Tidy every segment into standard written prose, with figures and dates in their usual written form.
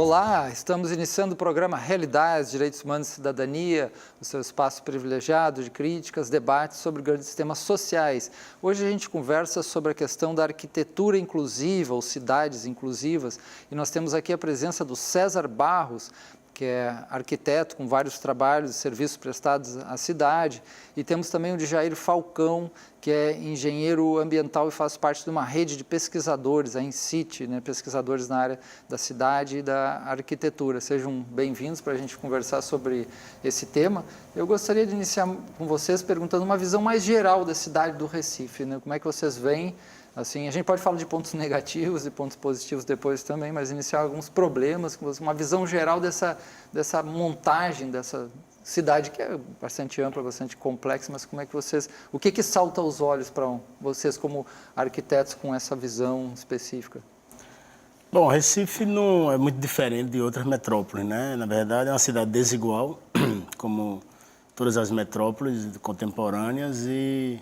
Olá, estamos iniciando o programa Realidades, Direitos Humanos e Cidadania, o seu espaço privilegiado de críticas, debates sobre grandes temas sociais. Hoje a gente conversa sobre a questão da arquitetura inclusiva, ou cidades inclusivas, e nós temos aqui a presença do César Barros, que é arquiteto com vários trabalhos e serviços prestados à cidade, e temos também o de Jair Falcão, que é engenheiro ambiental e faz parte de uma rede de pesquisadores, a InCity, né, pesquisadores na área da cidade e da arquitetura. Sejam bem-vindos para a gente conversar sobre esse tema. Eu gostaria de iniciar com vocês perguntando uma visão mais geral da cidade do Recife, né? Como é que vocês veem? Assim, a gente pode falar de pontos negativos e pontos positivos depois também, mas iniciar alguns problemas, uma visão geral dessa montagem, dessa cidade que é bastante ampla, bastante complexa, mas como é que vocês, o que salta aos olhos para vocês como arquitetos com essa visão específica? Bom, Recife não é muito diferente de outras metrópoles, né? Na verdade, é uma cidade desigual, como todas as metrópoles contemporâneas, e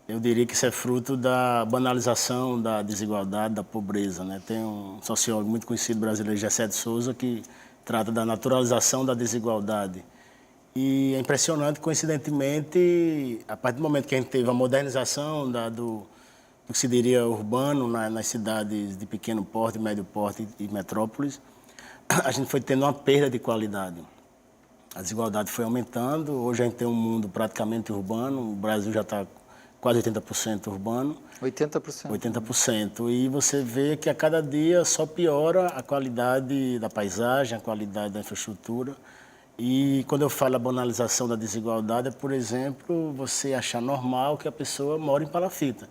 eu diria que isso é fruto da banalização da desigualdade, da pobreza, né? Tem um sociólogo muito conhecido brasileiro, Gessé de Souza, que trata da naturalização da desigualdade. E é impressionante, coincidentemente, a partir do momento que a gente teve a modernização do que se diria urbano nas cidades de pequeno porte, médio porte e metrópoles, a gente foi tendo uma perda de qualidade. A desigualdade foi aumentando, hoje a gente tem um mundo praticamente urbano, o Brasil já está quase 80% urbano. 80%. 80%. E você vê que a cada dia só piora a qualidade da paisagem, a qualidade da infraestrutura. E quando eu falo a banalização da desigualdade, é, por exemplo, você achar normal que a pessoa mora em palafita.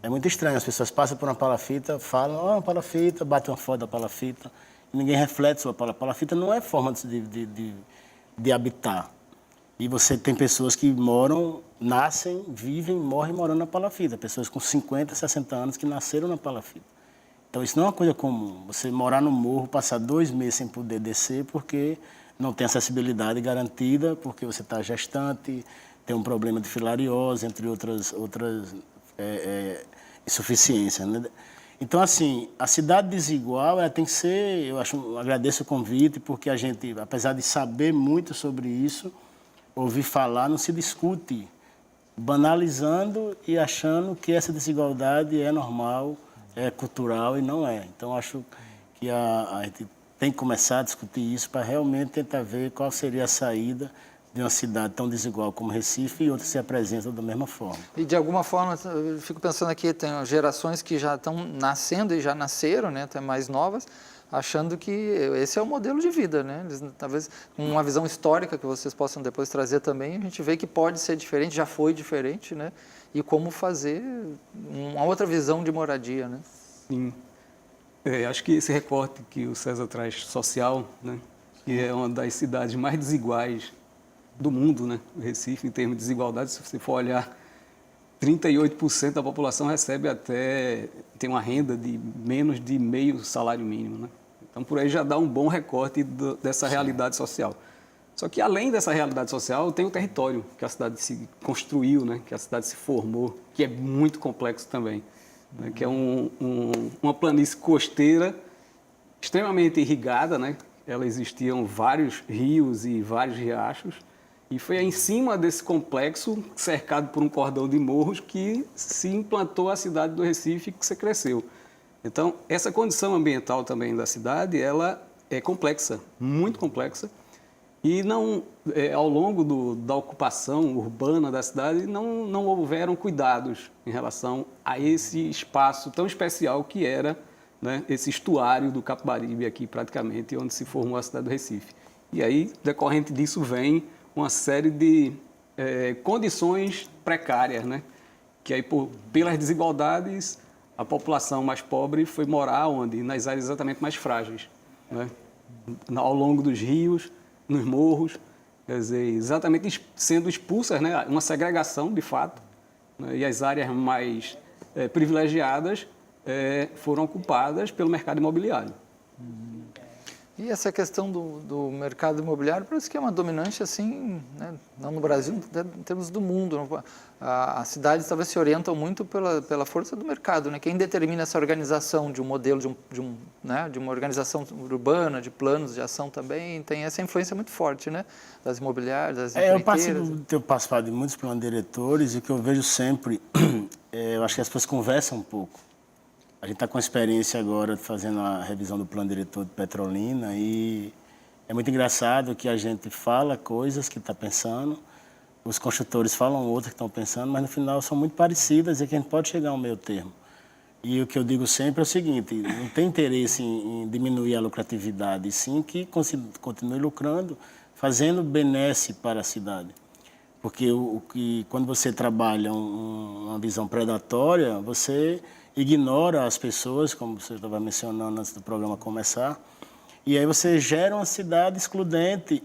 É muito estranho, as pessoas passam por uma palafita, falam, palafita, batem uma foto da palafita, e ninguém reflete sobre a palafita. Palafita não é forma de habitar. E você tem pessoas que moram, nascem, vivem, morrem morando na palafita. Pessoas com 50, 60 anos que nasceram na palafita. Então isso não é uma coisa comum. Você morar no morro, passar 2 meses sem poder descer porque não tem acessibilidade garantida, porque você está gestante, tem um problema de filariose, entre outras insuficiências, né? Então, assim, a cidade desigual, ela tem que ser, eu agradeço o convite, porque a gente, apesar de saber muito sobre isso, ouvir falar, não se discute, banalizando e achando que essa desigualdade é normal, é cultural e não é. Então, acho que a gente tem que começar a discutir isso para realmente tentar ver qual seria a saída de uma cidade tão desigual como Recife e outras se apresentam da mesma forma. E de alguma forma, eu fico pensando aqui, tem gerações que já estão nascendo e já nasceram, né, até mais novas, achando que esse é o modelo de vida, né? Eles, talvez com uma visão histórica que vocês possam depois trazer também, a gente vê que pode ser diferente, já foi diferente, né? E como fazer uma outra visão de moradia, né? Sim. Acho que esse recorte que o César traz social, né, que é uma das cidades mais desiguais do mundo, né, o Recife, em termos de desigualdade, se você for olhar, 38% da população tem uma renda de menos de meio salário mínimo, né? Então, por aí já dá um bom recorte dessa realidade social. Só que, além dessa realidade social, tem o território que a cidade se construiu, né, que a cidade se formou, que é muito complexo também, né, que é uma planície costeira extremamente irrigada, né? Ela existiam vários rios e vários riachos, e foi em cima desse complexo, cercado por um cordão de morros, que se implantou a cidade do Recife, que se cresceu. Então, essa condição ambiental também da cidade, ela é complexa, muito complexa, e ao longo da ocupação urbana da cidade, não houveram cuidados em relação a esse espaço tão especial que era, né, esse estuário do Capibaribe aqui, praticamente, onde se formou a cidade do Recife. E aí, decorrente disso, vem uma série de condições precárias, né? Que aí, pelas desigualdades, a população mais pobre foi morar onde? Nas áreas exatamente mais frágeis, né? Ao longo dos rios, nos morros, quer dizer, exatamente sendo expulsas, né? Uma segregação, de fato, né? E as áreas mais privilegiadas foram ocupadas pelo mercado imobiliário. E essa questão do mercado imobiliário parece que é uma dominante, assim, né? Não no Brasil, em termos do mundo. As cidades talvez se orientam muito pela força do mercado, né? Quem determina essa organização de um modelo, de uma organização urbana, de planos de ação também, tem essa influência muito forte, né? Das imobiliárias, das empreiteiras. Eu tenho participado de muitos planos diretores e o que eu vejo sempre, eu acho que as pessoas conversam um pouco. A gente está com a experiência agora fazendo a revisão do plano diretor de Petrolina e é muito engraçado que a gente fala coisas que está pensando, os construtores falam outras que estão pensando, mas no final são muito parecidas e que a gente pode chegar a um meio termo. E o que eu digo sempre é o seguinte, não tem interesse em diminuir a lucratividade, sim que continue lucrando, fazendo benesse para a cidade. Porque quando você trabalha uma visão predatória, você ignora as pessoas, como você estava mencionando antes do programa começar, e aí você gera uma cidade excludente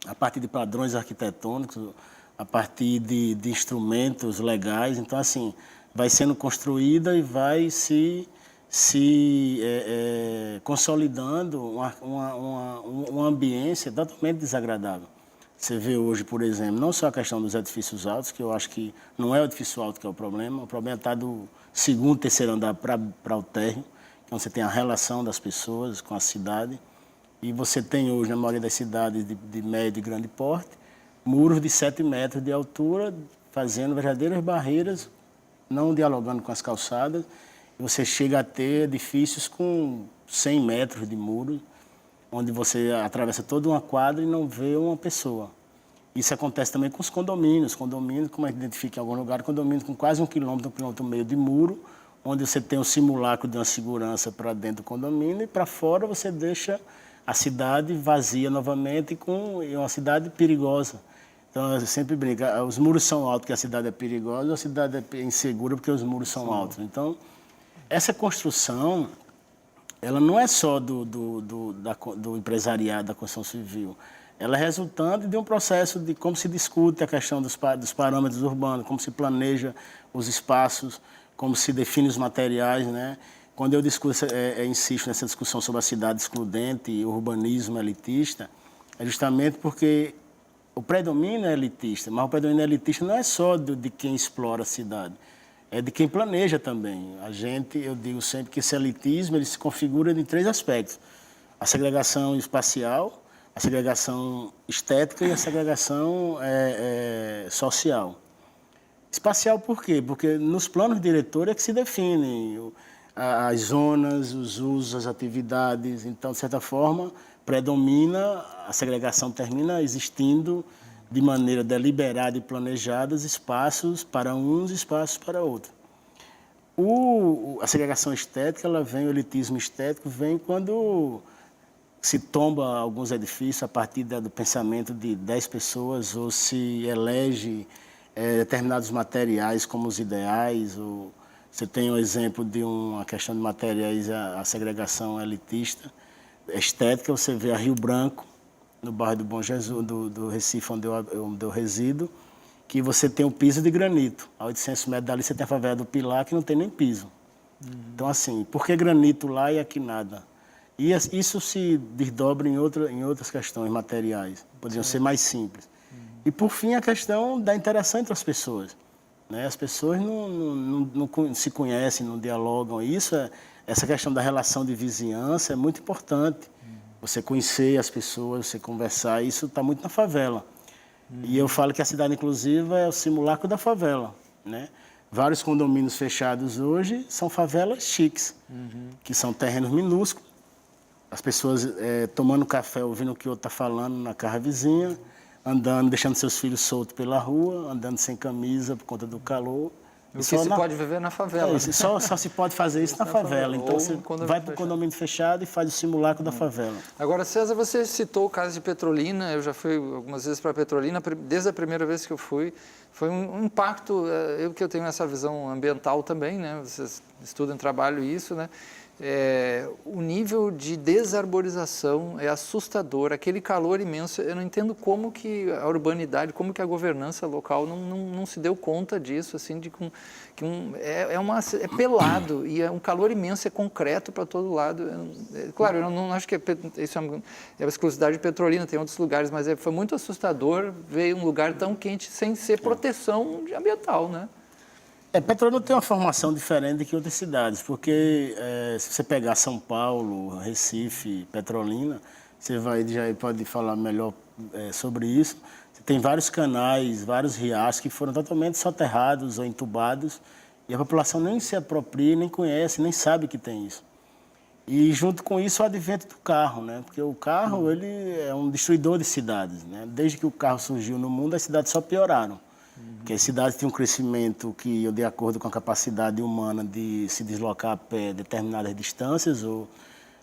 a partir de padrões arquitetônicos, a partir de instrumentos legais. Então, assim, vai sendo construída e vai se consolidando uma ambiência totalmente desagradável. Você vê hoje, por exemplo, não só a questão dos edifícios altos, que eu acho que não é o edifício alto que é o problema está do segundo, terceiro andar para o térreo, que é onde você tem a relação das pessoas com a cidade. E você tem hoje, na maioria das cidades de médio e grande porte, muros de 7 metros de altura, fazendo verdadeiras barreiras, não dialogando com as calçadas. E você chega a ter edifícios com 100 metros de muro, onde você atravessa toda uma quadra e não vê uma pessoa. Isso acontece também com os condomínios. Condomínios, como a gente identifica em algum lugar, condomínios com quase 1 quilômetro e meio de muro, onde você tem um simulacro de uma segurança para dentro do condomínio e para fora você deixa a cidade vazia novamente e uma cidade perigosa. Então, eu sempre brinco, os muros são altos porque a cidade é perigosa, a cidade é insegura porque os muros são altos. Então, essa construção, ela não é só do empresariado, da construção civil. Ela é resultante de um processo de como se discute a questão dos parâmetros urbanos, como se planeja os espaços, como se define os materiais, né? Quando eu insisto nessa discussão sobre a cidade excludente e o urbanismo elitista, é justamente porque o predomínio é elitista, mas o predomínio elitista não é só de quem explora a cidade, é de quem planeja também. Eu digo sempre que esse elitismo ele se configura em 3 aspectos: a segregação espacial, a segregação estética e a segregação social. Espacial por quê? Porque nos planos diretores é que se definem as zonas, os usos, as atividades. Então, de certa forma, predomina, a segregação termina existindo de maneira deliberada e planejada espaços para uns e espaços para outros. A segregação estética, ela vem, o elitismo estético vem quando se tomba alguns edifícios a partir do pensamento de 10 pessoas ou se elege determinados materiais como os ideais. Você tem um exemplo de uma questão de materiais, a segregação elitista, estética. Você vê a Rio Branco, no bairro do Bom Jesus, do Recife, onde eu resido, que você tem um piso de granito. A 800 metros dali você tem a favela do Pilar, que não tem nem piso. Então, assim, por que granito lá e aqui nada? E isso se desdobra em outras questões materiais, poderiam ser mais simples. E, por fim, a questão da interação entre as pessoas. Né? As pessoas não se conhecem, não dialogam. Essa questão da relação de vizinhança é muito importante. Você conhecer as pessoas, você conversar, isso está muito na favela. E eu falo que a cidade inclusiva é o simulacro da favela. Né? Vários condomínios fechados hoje são favelas chiques, que são terrenos minúsculos. As pessoas tomando café, ouvindo o que o outro está falando na casa vizinha, andando, deixando seus filhos soltos pela rua, andando sem camisa por conta do calor. O que se pode viver na favela. Só se pode fazer isso na favela. Então, você vai para o condomínio fechado e faz o simulacro da favela. Agora, César, você citou o caso de Petrolina. Eu já fui algumas vezes para Petrolina. Desde a primeira vez que eu fui, foi um impacto. Eu tenho essa visão ambiental também, né? Vocês estudam, trabalham isso, né? o nível de desarborização é assustador, aquele calor imenso. Eu não entendo como que a urbanidade, como que a governança local não se deu conta disso, assim, é pelado e é um calor imenso, é concreto para todo lado. Claro, eu não acho que isso é uma exclusividade de Petrolina, tem outros lugares, mas foi muito assustador ver um lugar tão quente sem ser proteção ambiental, né? Petrolina tem uma formação diferente do que outras cidades, porque se você pegar São Paulo, Recife, Petrolina, você já pode falar melhor sobre isso. Você tem vários canais, vários riachos que foram totalmente soterrados ou entubados e a população nem se apropria, nem conhece, nem sabe que tem isso. E junto com isso o advento do carro, né? Porque o carro ele é um destruidor de cidades, né? Desde que o carro surgiu no mundo, as cidades só pioraram. Porque as cidades têm um crescimento que, de acordo com a capacidade humana de se deslocar a pé determinadas distâncias, ou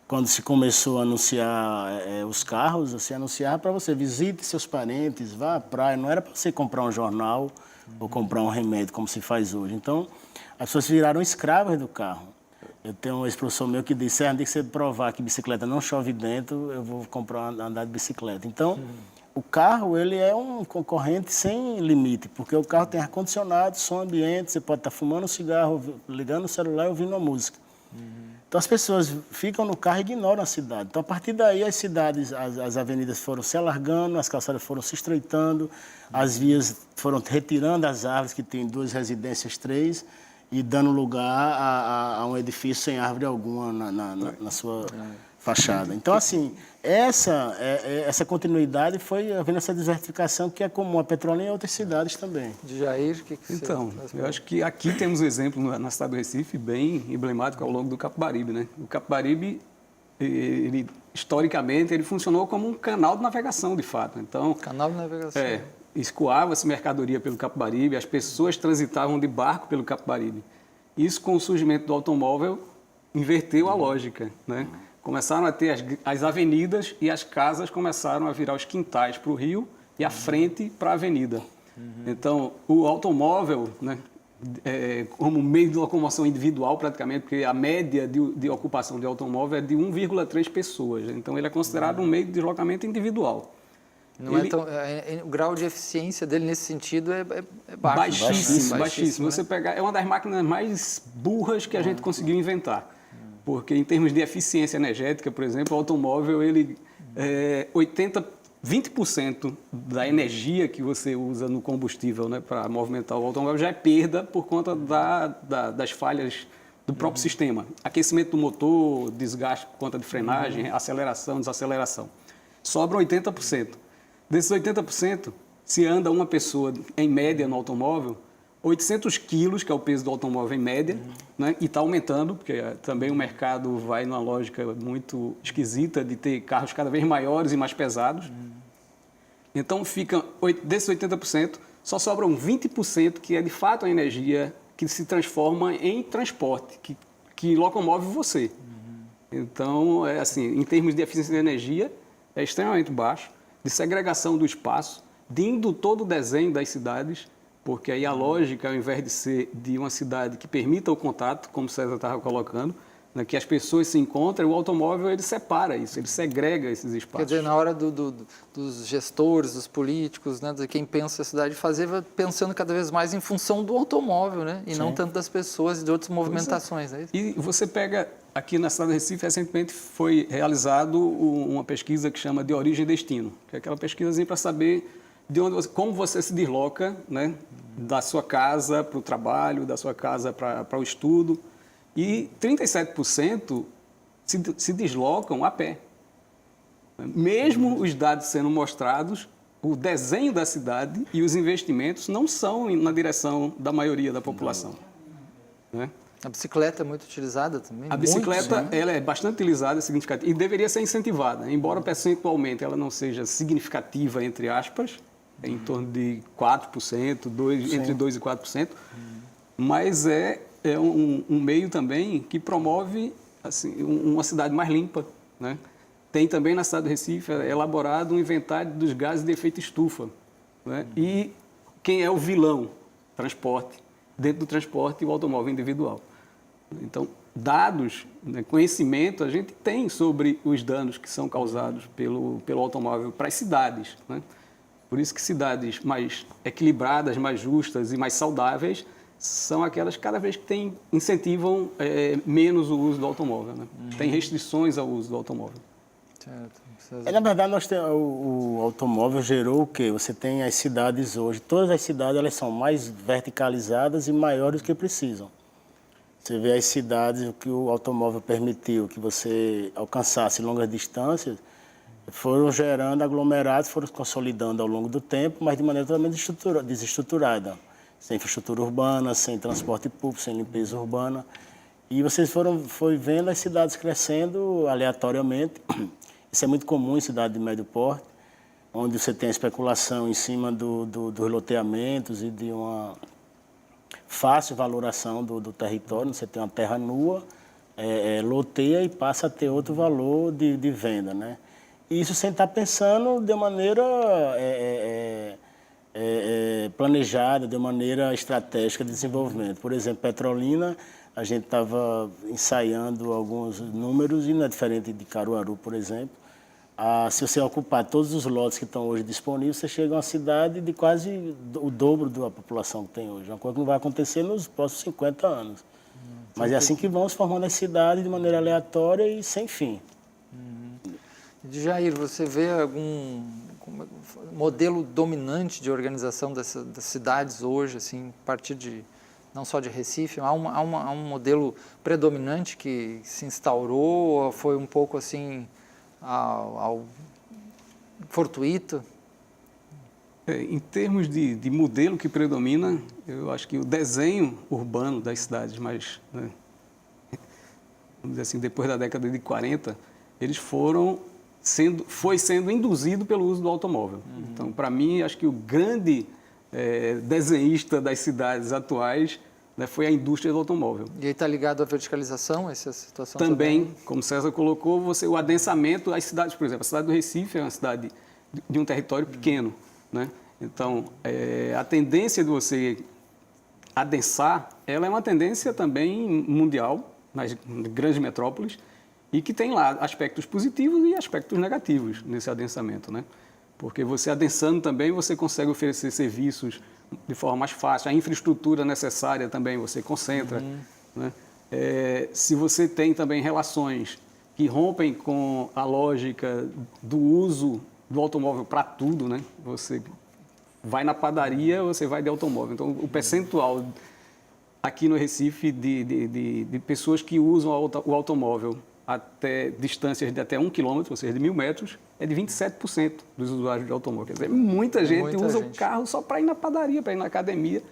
quando se começou a anunciar os carros, você anunciava para você, visite seus parentes, vá à praia, não era para você comprar um jornal ou comprar um remédio, como se faz hoje. Então, as pessoas viraram escravas do carro. Eu tenho um ex-professor meu que disse, antes de você provar que bicicleta não chove dentro, eu vou andar de bicicleta. Então, o carro ele é um concorrente sem limite, porque o carro tem ar-condicionado, som ambiente, você pode estar fumando um cigarro, ligando o celular e ouvindo uma música. Então as pessoas ficam no carro e ignoram a cidade. Então a partir daí as cidades, as avenidas foram se alargando, as calçadas foram se estreitando, as vias foram retirando as árvores, que tem 2 residências, 3, e dando lugar a um edifício sem árvore alguma na sua fachada. Então, assim, essa continuidade foi havendo essa desertificação que é comum a Petrolina e outras cidades também. De Jair, o que Então, você... eu acho que aqui temos um exemplo na cidade do Recife bem emblemático ao longo do Capibaribe, né? O Capibaribe, historicamente, ele funcionou como um canal de navegação, de fato. Então, Canal de navegação. Escoava-se mercadoria pelo Capibaribe, as pessoas transitavam de barco pelo Capibaribe. Isso, com o surgimento do automóvel, inverteu a lógica, né? Começaram a ter as avenidas e as casas começaram a virar os quintais para o rio e a frente para a avenida. Então, o automóvel, né, como meio de locomoção individual praticamente, porque a média de ocupação de automóvel é de 1,3 pessoas. Então, ele é considerado um meio de deslocamento individual. Não o grau de eficiência dele nesse sentido é baixo. Baixíssimo. Né? Você pegar, é uma das máquinas mais burras que a gente conseguiu inventar. Porque em termos de eficiência energética, por exemplo, o automóvel, 20% da energia que você usa no combustível, né, para movimentar o automóvel já é perda por conta das falhas do próprio sistema. Aquecimento do motor, desgaste por conta de frenagem, aceleração, desaceleração. Sobram 80%. Desses 80%, se anda uma pessoa, em média, no automóvel, 800 quilos, que é o peso do automóvel em média, né? E está aumentando, porque também o mercado vai numa lógica muito esquisita de ter carros cada vez maiores e mais pesados. Então, desses 80%, só sobram 20% que é de fato a energia que se transforma em transporte, que locomove você. Então, assim, em termos de eficiência de energia, é extremamente baixo, de segregação do espaço, de indutor do desenho das cidades, porque aí a lógica, ao invés de ser de uma cidade que permita o contato, como o César estava colocando, né, que as pessoas se encontram, o automóvel ele separa isso, ele segrega esses espaços. Quer dizer, na hora dos gestores, dos políticos, né, de quem pensa a cidade fazer, vai pensando cada vez mais em função do automóvel, né, e não tanto das pessoas e de outras movimentações. É isso? E você pega, aqui na cidade de Recife, recentemente foi realizado uma pesquisa que chama de origem e destino, que é aquela pesquisazinha para saber como você se desloca, né, da sua casa para o trabalho, da sua casa para o estudo. E 37% se deslocam a pé. Mesmo os dados sendo mostrados, o desenho da cidade e os investimentos não são na direção da maioria da população. Né? A bicicleta é muito utilizada também? A bicicleta ela é bastante utilizada, significativa, e deveria ser incentivada, embora percentualmente ela não seja significativa, entre aspas, em torno de 4%, entre 2% e 4%, mas é um meio também que promove assim, uma cidade mais limpa. Né? Tem também na cidade do Recife elaborado um inventário dos gases de efeito estufa. Né? E quem é o vilão? Transporte. Dentro do transporte, o automóvel individual. Então, dados, né, conhecimento a gente tem sobre os danos que são causados pelo automóvel para as cidades, né? Por isso que cidades mais equilibradas, mais justas e mais saudáveis são aquelas que cada vez que incentivam menos o uso do automóvel, né? Tem restrições ao uso do automóvel. Certo. Na verdade, o automóvel gerou o quê? Você tem as cidades hoje, todas as cidades elas são mais verticalizadas e maiores do que precisam. Você vê as cidades que o automóvel permitiu que você alcançasse longas distâncias, foram gerando aglomerados, foram consolidando ao longo do tempo, mas de maneira totalmente desestruturada. Sem infraestrutura urbana, sem transporte público, sem limpeza urbana. E vocês foi vendo as cidades crescendo aleatoriamente. Isso é muito comum em cidades de médio porte, onde você tem a especulação em cima dos loteamentos e de uma fácil valoração do território. Você tem uma terra nua, loteia e passa a ter outro valor de venda, né? E isso sem estar pensando de maneira planejada, de maneira estratégica de desenvolvimento. Por exemplo, Petrolina, a gente estava ensaiando alguns números, e não é diferente de Caruaru, por exemplo. Se você ocupar todos os lotes que estão hoje disponíveis, você chega a uma cidade de quase o dobro da população que tem hoje. Uma coisa que não vai acontecer nos próximos 50 anos. Mas é assim que vão se formando as cidades de maneira aleatória e sem fim. Jair, você vê algum modelo dominante de organização das cidades hoje, assim, a partir de, não só de Recife, há um modelo predominante que se instaurou, ou foi um pouco assim, ao fortuito? Em termos de modelo que predomina, eu acho que o desenho urbano das cidades mais, né, vamos dizer assim, depois da década de 40, eles foi sendo induzido pelo uso do automóvel. Então, para mim, acho que o grande desenhista das cidades atuais, né, foi a indústria do automóvel. E aí está ligado à verticalização, essa situação também? Como César colocou, o adensamento, as cidades, por exemplo, a cidade do Recife é uma cidade de um território pequeno, né? Então, a tendência de você adensar, ela é uma tendência também mundial, nas grandes metrópoles, e que tem lá aspectos positivos e aspectos negativos nesse adensamento, né? Porque você adensando também, você consegue oferecer serviços de forma mais fácil, a infraestrutura necessária também você concentra, né? Se você tem também relações que rompem com a lógica do uso do automóvel para tudo, né? Você vai na padaria, você vai de automóvel. Então, o percentual aqui no Recife de pessoas que usam o automóvel até distâncias de até 1 quilômetro, ou seja, de 1.000 metros, é de 27% dos usuários de automóvel. Quer dizer, muita gente usa o carro só para ir na padaria, para ir na academia,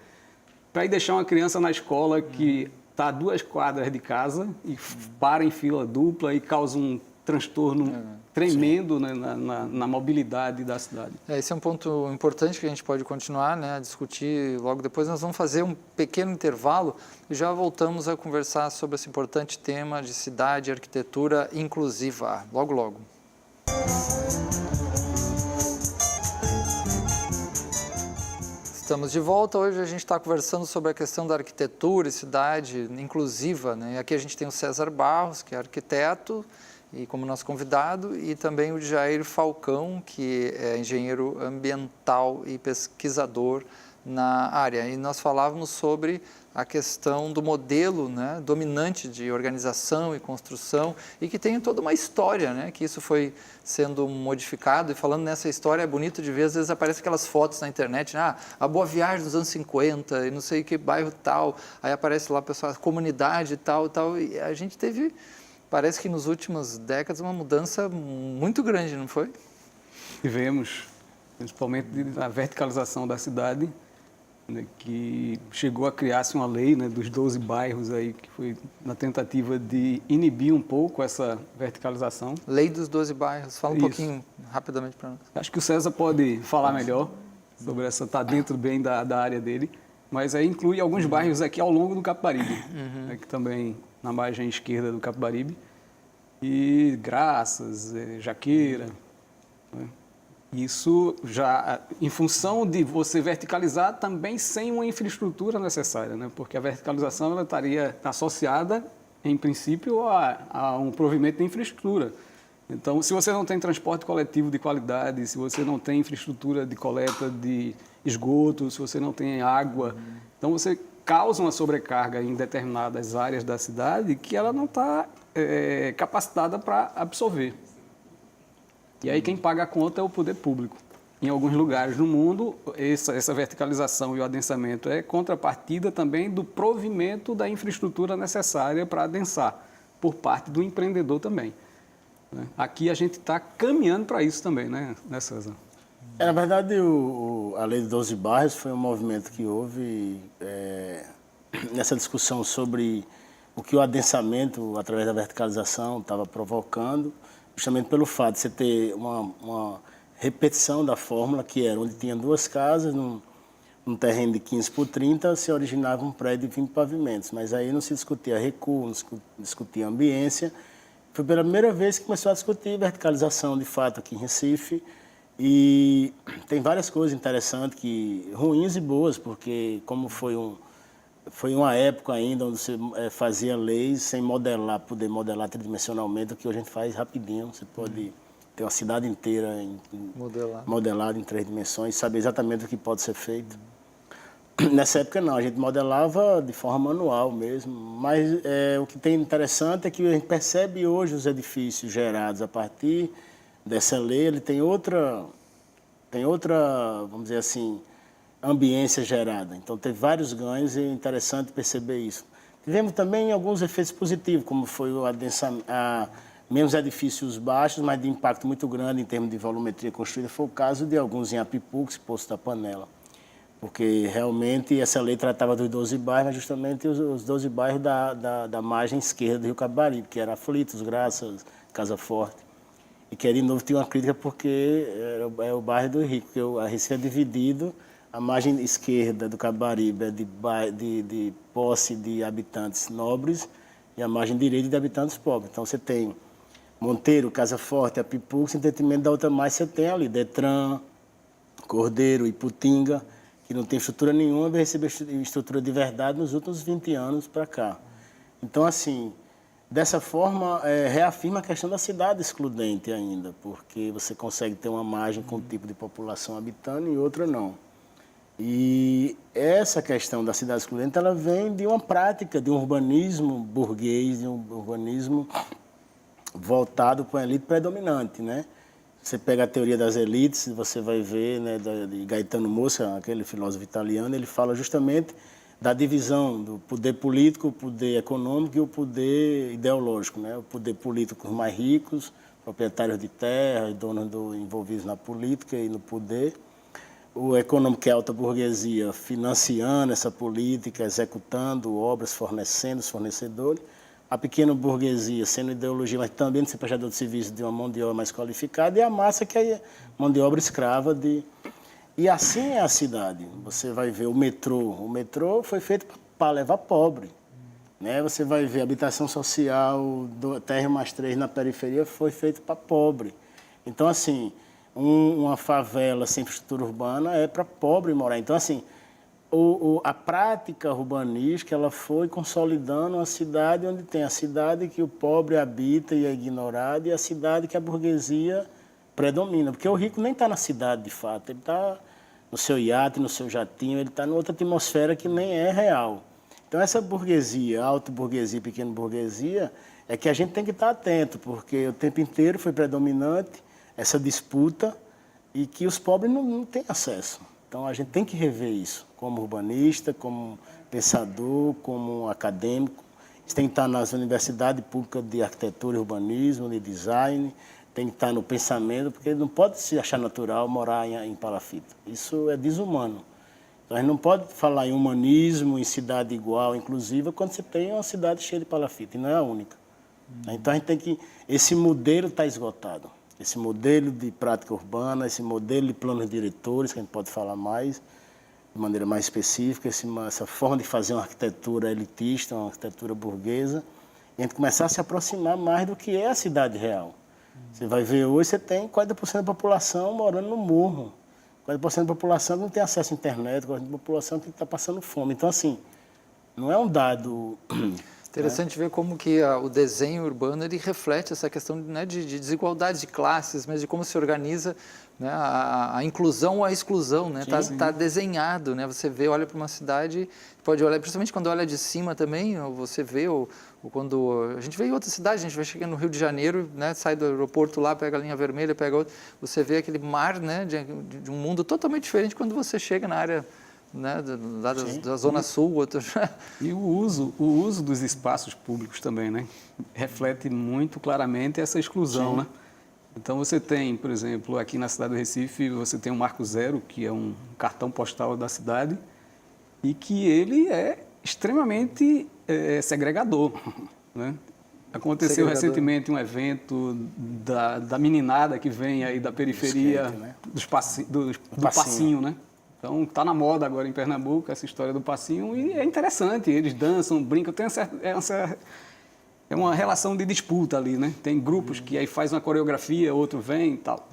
para ir deixar uma criança na escola que está a 2 quadras de casa e para em fila dupla e causa um transtorno tremendo, né, na mobilidade da cidade. Esse é um ponto importante que a gente pode continuar, né, a discutir logo depois. Nós vamos fazer um pequeno intervalo e já voltamos a conversar sobre esse importante tema de cidade e arquitetura inclusiva. Logo, logo. Estamos de volta. Hoje a gente está conversando sobre a questão da arquitetura e cidade inclusiva, né? E aqui a gente tem o César Barros, que é arquiteto, e como nosso convidado, e também o Jair Falcão, que é engenheiro ambiental e pesquisador na área. E nós falávamos sobre a questão do modelo, né, dominante de organização e construção, e que tem toda uma história, né, que isso foi sendo modificado. E falando nessa história, é bonito de ver, às vezes aparecem aquelas fotos na internet, né, a Boa Viagem dos anos 50, e não sei que bairro tal, aí aparece lá, pessoal, comunidade tal, e a gente teve... Parece que nas últimas décadas uma mudança muito grande, não foi? Tivemos, principalmente a verticalização da cidade, né, que chegou a criar-se uma lei, né, dos 12 bairros, aí, que foi na tentativa de inibir um pouco essa verticalização. Lei dos 12 bairros. Fala um pouquinho rapidamente para nós. Acho que o César pode falar melhor sobre essa, está dentro bem da área dele, mas aí inclui alguns bairros aqui ao longo do Capibaribe, né, que também... na margem esquerda do Capibaribe, e Graças, Jaqueira. Né? Isso já, em função de você verticalizar, também sem uma infraestrutura necessária, né? Porque a verticalização ela estaria associada em princípio, a um provimento de infraestrutura. Então, se você não tem transporte coletivo de qualidade, se você não tem infraestrutura de coleta de esgoto, se você não tem água, então você causa uma sobrecarga em determinadas áreas da cidade que ela não está capacitada para absorver. E aí quem paga a conta é o poder público. Em alguns lugares do mundo, essa verticalização e o adensamento é contrapartida também do provimento da infraestrutura necessária para adensar, por parte do empreendedor também. Aqui a gente está caminhando para isso também, né, César? Na verdade, a Lei de 12 bairros foi um movimento que houve nessa discussão sobre o que o adensamento, através da verticalização, estava provocando, justamente pelo fato de você ter uma repetição da fórmula, que era onde tinha 2 casas, num terreno de 15 por 30, se originava um prédio de 20 pavimentos. Mas aí não se discutia recuo, não se discutia ambiência. Foi pela primeira vez que começou a discutir verticalização, de fato, aqui em Recife. E tem várias coisas interessantes, ruins e boas, porque como foi uma época ainda onde você fazia leis sem poder modelar tridimensionalmente, o que hoje a gente faz rapidinho. Você pode ter uma cidade inteira modelada em 3 dimensões, saber exatamente o que pode ser feito. Nessa época não, a gente modelava de forma manual mesmo, mas o que tem interessante é que a gente percebe hoje os edifícios gerados a partir dessa lei, ele tem outra, vamos dizer assim, ambiência gerada. Então teve vários ganhos e é interessante perceber isso. Tivemos também alguns efeitos positivos, como foi menos edifícios baixos, mas de impacto muito grande em termos de volumetria construída, foi o caso de alguns em Apipux, Poço da Panela. Porque realmente essa lei tratava dos 12 bairros, mas justamente os 12 bairros da margem esquerda do Rio Capibaribe, que era Aflitos, Graças, Casa Forte. E que, de novo, tinha uma crítica porque é o bairro do Rico, porque a Recife é dividido, a margem esquerda do Capibaribe é de posse de habitantes nobres e a margem direita de habitantes pobres. Então você tem Monteiro, Casa Forte, Apipux, em detrimento da outra mais você tem ali Detran, Cordeiro, Iputinga, que não tem estrutura nenhuma, vai receber estrutura de verdade nos últimos 20 anos para cá. Então, assim, dessa forma, reafirma a questão da cidade excludente ainda, porque você consegue ter uma margem com um tipo de população habitando e outra não. E essa questão da cidade excludente, ela vem de uma prática, de um urbanismo burguês, de um urbanismo voltado para a elite predominante, né? Você pega a teoria das elites, você vai ver, né, de Gaetano Mosca, aquele filósofo italiano, ele fala justamente da divisão do poder político, o poder econômico e o poder ideológico, né? O poder político, os mais ricos, proprietários de terras, donos envolvidos na política e no poder. O econômico, que é a alta burguesia, financiando essa política, executando obras, fornecendo os fornecedores. A pequena burguesia, sendo ideologia, mas também sendo prestador de serviço de uma mão de obra mais qualificada, e a massa, que é mão de obra escrava. E assim é a cidade. Você vai ver o metrô. O metrô foi feito para levar pobre, né? Você vai ver a habitação social, TR+3 na periferia, foi feito para pobre. Então, assim, uma favela sem infraestrutura urbana é para pobre morar. Então, assim, a prática urbanística, ela foi consolidando uma cidade onde tem a cidade que o pobre habita e é ignorado, e a cidade que a burguesia predomina. Porque o rico nem está na cidade, de fato. Ele está no seu iate, no seu jatinho, ele está em outra atmosfera que nem é real. Então, essa burguesia, alta burguesia, pequena burguesia, é que a gente tem que estar atento, porque o tempo inteiro foi predominante essa disputa e que os pobres não têm acesso. Então, a gente tem que rever isso, como urbanista, como pensador, como acadêmico. Isso tem que estar nas universidades públicas de arquitetura e urbanismo, de design, tem que estar no pensamento, porque não pode se achar natural morar em palafita. Isso é desumano. Então, a gente não pode falar em humanismo, em cidade igual, inclusiva, quando você tem uma cidade cheia de palafita, e não é a única. Então, a gente tem que... Esse modelo está esgotado. Esse modelo de prática urbana, esse modelo de planos diretores, que a gente pode falar mais, de maneira mais específica, essa forma de fazer uma arquitetura elitista, uma arquitetura burguesa, e a gente começar a se aproximar mais do que é a cidade real. Você vai ver hoje, você tem 40% da população morando no morro, 40% da população que não tem acesso à internet, 40% da população que está passando fome. Então, assim, não é um dado... Interessante ver como que o desenho urbano ele reflete essa questão, né, de desigualdade de classes, mas de como se organiza, né, a inclusão ou a exclusão, né? Tá desenhado, né? Você vê, olha para uma cidade, pode olhar, principalmente quando olha de cima também, você vê ou quando a gente vê em outra cidade, a gente vai chegando no Rio de Janeiro, né, sai do aeroporto lá, pega a linha vermelha, pega outra, você vê aquele mar, né, de um mundo totalmente diferente quando você chega na área, né, da Zona Sul, outro... E o uso dos espaços públicos também, né? Reflete muito claramente essa exclusão, né? Então você tem, por exemplo, aqui na cidade do Recife, você tem o Marco Zero, que é um cartão postal da cidade, e que ele é extremamente segregador, né? Aconteceu recentemente um evento da meninada que vem aí da periferia, skate, né? do passinho, né? Então, está na moda agora em Pernambuco essa história do passinho e é interessante. Eles dançam, brincam, é uma relação de disputa ali, né? Tem grupos que aí faz uma coreografia, outro vem e tal.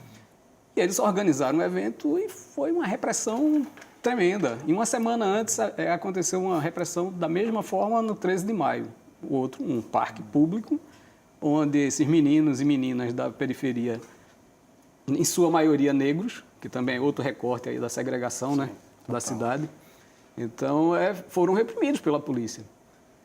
E eles organizaram um evento e foi uma repressão tremenda. E uma semana antes aconteceu uma repressão da mesma forma no 13 de maio. Um parque público, onde esses meninos e meninas da periferia, em sua maioria negros, que também é outro recorte aí da segregação, né, da cidade. Então, foram reprimidos pela polícia.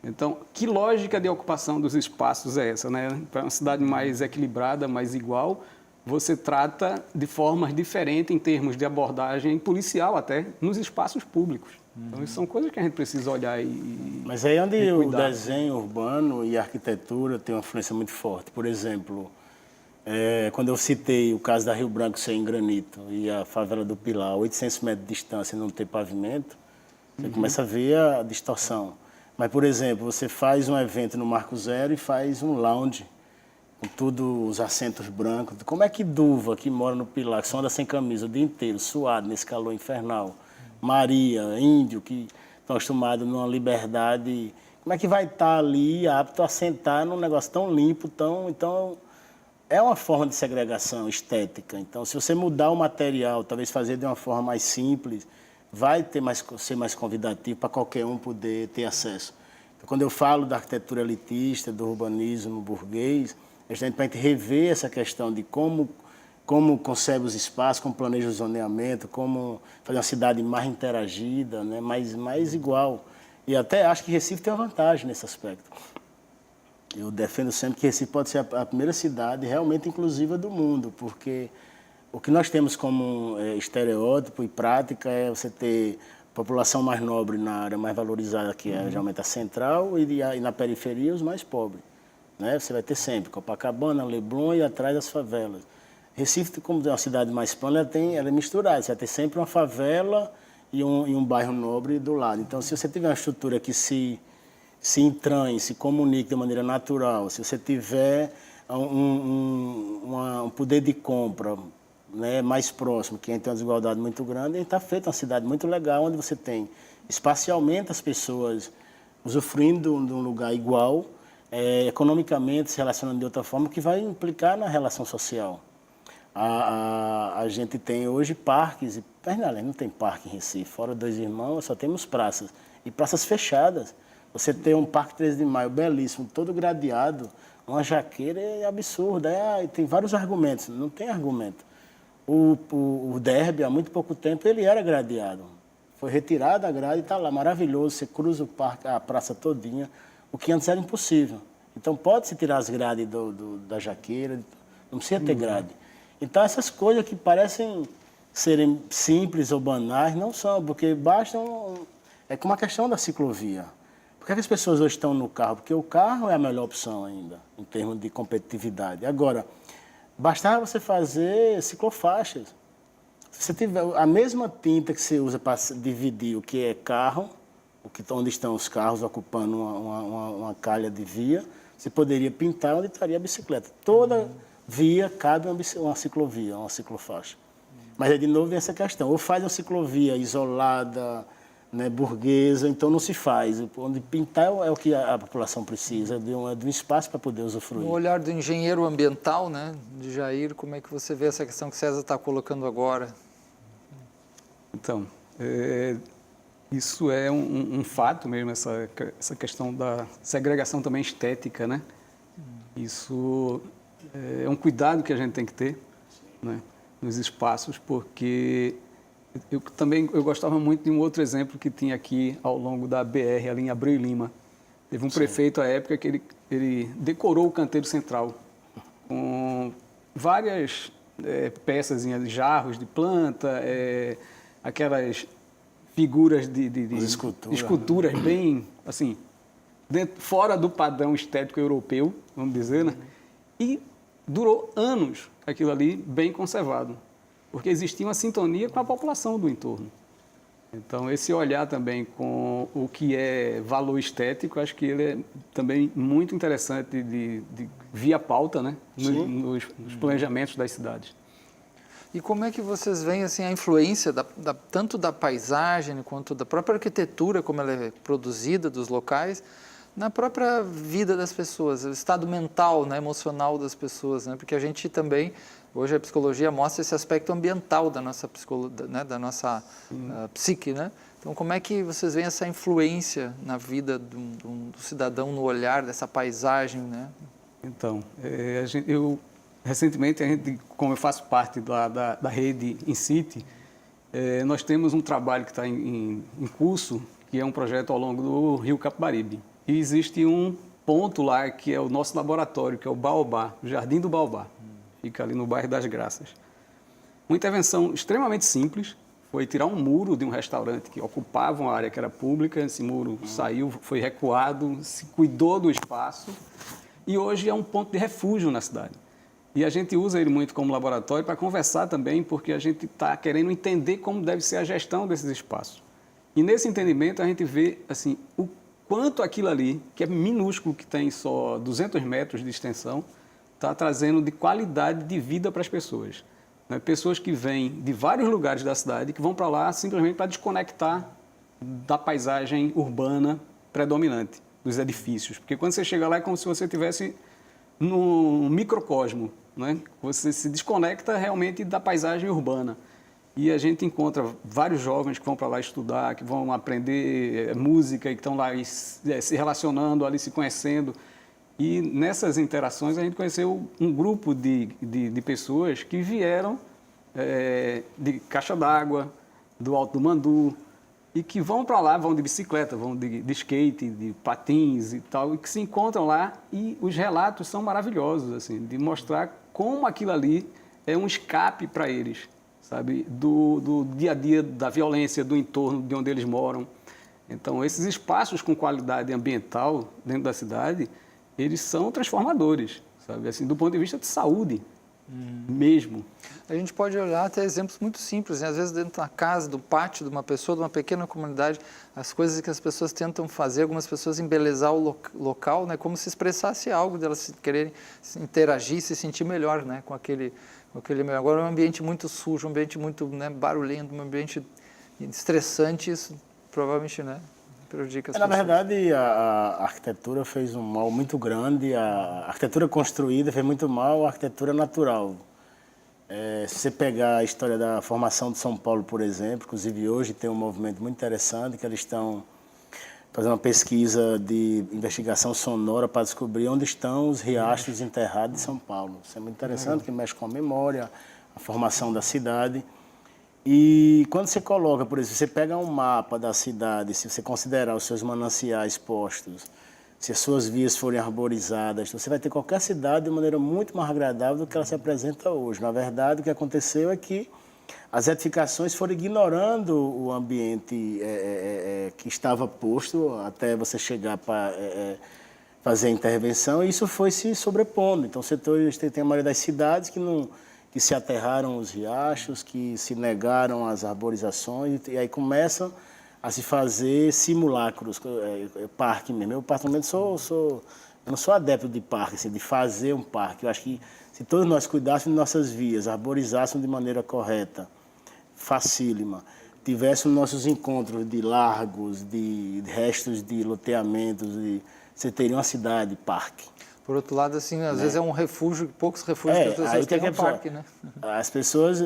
Então, que lógica de ocupação dos espaços é essa, né? Para uma cidade mais equilibrada, mais igual, você trata de formas diferentes em termos de abordagem policial até, nos espaços públicos. Então, isso são coisas que a gente precisa olhar e Mas aí é onde o desenho urbano e a arquitetura tem uma influência muito forte. Por exemplo, quando eu citei o caso da Rio Branco ser em granito e a favela do Pilar, a 800 metros de distância e não ter pavimento, você começa a ver a distorção. Mas, por exemplo, você faz um evento no Marco Zero e faz um lounge com todos os assentos brancos. Como é que Duva, que mora no Pilar, que só anda sem camisa o dia inteiro, suado, nesse calor infernal, Maria, índio, que estão acostumados numa liberdade, como é que vai estar ali apto a sentar num negócio tão limpo, então... É uma forma de segregação estética. Então, se você mudar o material, talvez fazer de uma forma mais simples, vai ser mais convidativo para qualquer um poder ter acesso. Então, quando eu falo da arquitetura elitista, do urbanismo burguês, é justamente para a gente rever essa questão de como concebe os espaços, como planeja o zoneamento, como fazer uma cidade mais interagida, né, mais igual. E até acho que Recife tem uma vantagem nesse aspecto. Eu defendo sempre que Recife pode ser a primeira cidade realmente inclusiva do mundo, porque o que nós temos como estereótipo e prática é você ter população mais nobre na área mais valorizada, que é geralmente a central, e na periferia os mais pobres. Né? Você vai ter sempre Copacabana, Leblon e atrás as favelas. Recife, como é uma cidade mais plana, ela é misturada. Você vai ter sempre uma favela e um bairro nobre do lado. Então, se você tiver uma estrutura que se entranhe, se comunique de maneira natural, se você tiver um poder de compra, né, mais próximo, que a gente tem uma desigualdade muito grande, a gente está feito uma cidade muito legal, onde você tem espacialmente as pessoas usufruindo de um lugar igual, economicamente se relacionando de outra forma, que vai implicar na relação social. A gente tem hoje parques, não tem parque em Recife, fora Dois Irmãos, só temos praças, e praças fechadas. Você tem um Parque 13 de Maio belíssimo, todo gradeado, uma jaqueira é absurda. Tem vários argumentos, não tem argumento. O Derby, há muito pouco tempo, ele era gradeado. Foi retirado a grade e está lá, maravilhoso. Você cruza o parque, a praça todinha, o que antes era impossível. Então, pode-se tirar as grades da jaqueira, não precisa ter grade. Então, essas coisas que parecem serem simples ou banais, não são, porque bastam... É como a questão da ciclovia. Por que as pessoas hoje estão no carro? Porque o carro é a melhor opção ainda, em termos de competitividade. Agora, bastava você fazer ciclofaixas. Se você tiver a mesma tinta que você usa para dividir o que é carro, onde estão os carros ocupando uma calha de via, você poderia pintar onde estaria a bicicleta. Toda via cabe uma ciclovia, uma ciclofaixa. Mas aí, de novo, vem essa questão. Ou faz uma ciclovia isolada, né, burguesa, então não se faz. Onde pintar é o que a população precisa, de um espaço para poder usufruir. No olhar do engenheiro ambiental, né, de Jair, como é que você vê essa questão que César está colocando agora? Então, Isso é um fato mesmo, essa questão da segregação também estética, né? Isso é um cuidado que a gente tem que ter, né, nos espaços, porque eu gostava muito de um outro exemplo que tinha aqui ao longo da BR, ali em Abreu e Lima. Teve um prefeito à época que ele decorou o canteiro central com várias peças, jarros de planta, aquelas figuras de esculturas bem, assim, fora do padrão estético europeu, vamos dizer, né? E durou anos aquilo ali bem conservado, porque existia uma sintonia com a população do entorno. Então, esse olhar também com o que é valor estético, acho que ele é também muito interessante via pauta, né? Nos planejamentos das cidades. E como é que vocês veem assim, a influência tanto da paisagem quanto da própria arquitetura, como ela é produzida dos locais, na própria vida das pessoas, o estado mental, né, emocional das pessoas, né? Porque a gente também, hoje a psicologia mostra esse aspecto ambiental da nossa né, da nossa psique, né? Então, como é que vocês veem essa influência na vida do cidadão, no olhar dessa paisagem, né? Então, recentemente, como eu faço parte da rede InCity, nós temos um trabalho que está em curso, que é um projeto ao longo do Rio Capibaribe. E existe um ponto lá que é o nosso laboratório, que é o Baobá, o Jardim do Baobá. Fica ali no bairro das Graças. Uma intervenção extremamente simples foi tirar um muro de um restaurante que ocupava uma área que era pública. Esse muro saiu, foi recuado, se cuidou do espaço e hoje é um ponto de refúgio na cidade. E a gente usa ele muito como laboratório para conversar também, porque a gente está querendo entender como deve ser a gestão desses espaços. E nesse entendimento a gente vê assim, o quanto aquilo ali, que é minúsculo, que tem só 200 metros de extensão, está trazendo de qualidade de vida para as pessoas. Né? Pessoas que vêm de vários lugares da cidade, que vão para lá simplesmente para desconectar da paisagem urbana predominante, dos edifícios. Porque quando você chega lá é como se você estivesse num microcosmo, né? Você se desconecta realmente da paisagem urbana. E a gente encontra vários jovens que vão para lá estudar, que vão aprender música, e que estão lá se relacionando, ali se conhecendo. E nessas interações a gente conheceu um grupo de pessoas que vieram de Caixa d'Água, do Alto do Mandu, e que vão para lá, vão de bicicleta, vão de skate, de patins e tal, e que se encontram lá e os relatos são maravilhosos, assim, de mostrar como aquilo ali é um escape para eles, sabe, do dia a dia, da violência, do entorno de onde eles moram. Então, esses espaços com qualidade ambiental dentro da cidade, eles são transformadores, sabe, assim, do ponto de vista de saúde mesmo. A gente pode olhar até exemplos muito simples, né? Às vezes dentro da casa, do pátio de uma pessoa, de uma pequena comunidade, as coisas que as pessoas tentam fazer, algumas pessoas embelezar o local, né? Como se expressasse algo, delas quererem interagir, se sentir melhor, né? com aquele meio. Agora, um ambiente muito sujo, um ambiente muito, né, barulhento, um ambiente estressante, isso provavelmente, né, prejudica as pessoas. Na verdade, a arquitetura fez um mal muito grande, a arquitetura construída fez muito mal à arquitetura natural. Se você pegar a história da formação de São Paulo, por exemplo, inclusive hoje tem um movimento muito interessante que eles estão fazendo uma pesquisa de investigação sonora para descobrir onde estão os riachos enterrados de São Paulo. Isso é muito interessante, que mexe com a memória, a formação da cidade. E quando você coloca, por exemplo, você pega um mapa da cidade, se você considerar os seus mananciais postos, se as suas vias forem arborizadas, você vai ter qualquer cidade de maneira muito mais agradável do que ela se apresenta hoje. Na verdade, o que aconteceu é que as edificações foram ignorando o ambiente que estava posto até você chegar para fazer a intervenção, e isso foi se sobrepondo. Então, você tem a maioria das cidades que se aterraram os riachos, que se negaram às arborizações, e aí começam a se fazer simulacros, parque mesmo. Eu, particularmente, eu não sou adepto de parque, assim, de fazer um parque. Eu acho que se todos nós cuidássemos de nossas vias, arborizássemos de maneira correta, facílima, tivéssemos nossos encontros de largos, de restos de loteamentos, você teria uma cidade, parque. Por outro lado, assim, às vezes é um refúgio, poucos refúgios que as pessoas têm no parque, né? As pessoas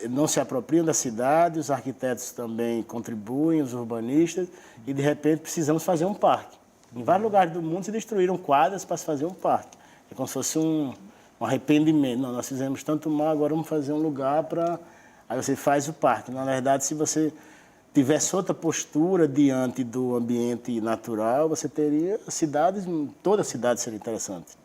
não se apropriam da cidade, os arquitetos também contribuem, os urbanistas, e de repente precisamos fazer um parque. Em vários lugares do mundo se destruíram quadras para se fazer um parque. É como se fosse um arrependimento. Não, nós fizemos tanto mal, agora vamos fazer um lugar para... Aí você faz o parque. Na verdade, se você tivesse outra postura diante do ambiente natural, você teria cidades, toda cidade seria interessante.